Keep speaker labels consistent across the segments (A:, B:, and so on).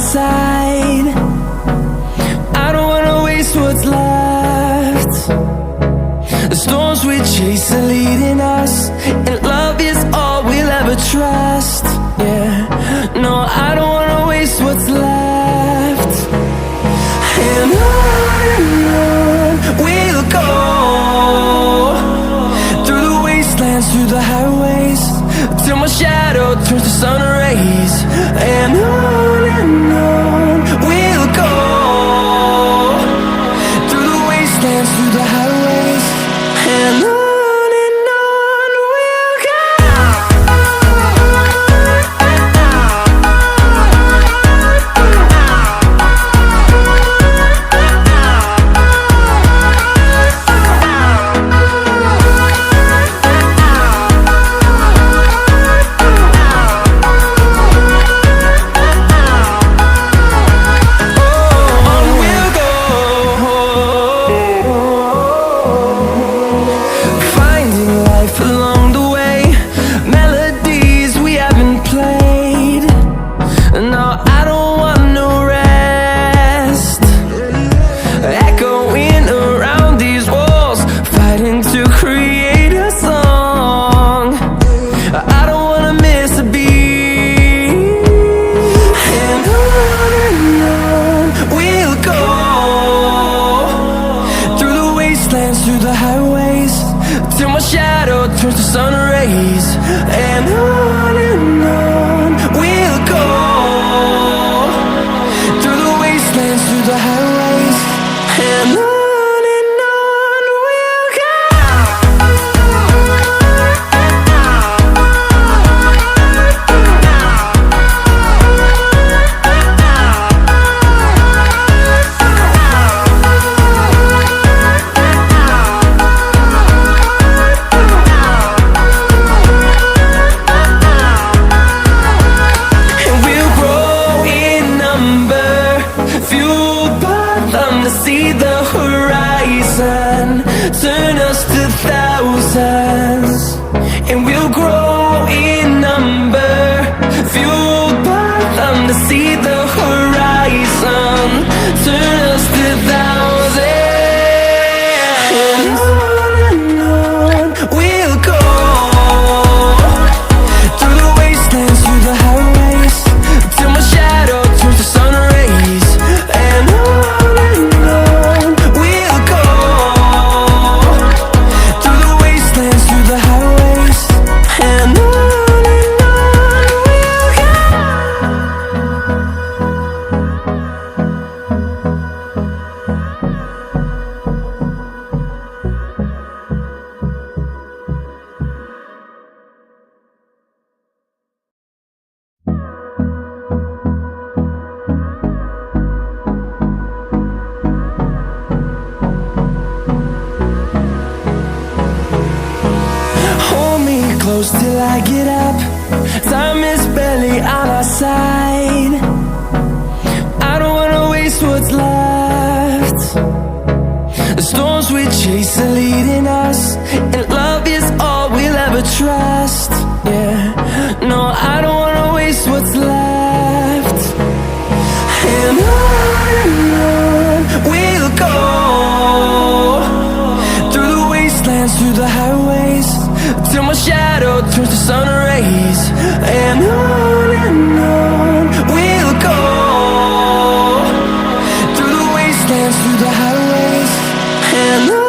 A: side. I don't wanna waste what's left. The storms we chase are leading us, and love is all we'll ever trust. Yeah, no, I don't wanna waste what's left. And on we'll go, through the wastelands, through the highways, till my shadow turns to sun rays. And on we'll go, through the wastelands, through the highways, and on we'll go. Through the highways, till my shadow turns to sun rays. And on we'll go, through the wastelands, through the highways, and on we'll go. See the horizon turn us to thousands, and we'll grow in number, fueled by them. To see the horizon turn us to thousands, and on we'll go, through the wastelands, through the highways, till my shadow turns to sun rays. And close till I get up, time is barely on our side. I don't wanna waste what's left. The storms we chase are leading us, and love is all we'll ever trust. Yeah, no, I don't wanna waste what's left. And on we'll go, through the wastelands, through the highways, till my shadow turns to sun rays. And on we'll go, through the wastelands, through the highways, and on.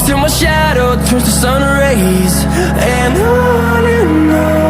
A: till my shadow turns to sun rays. And on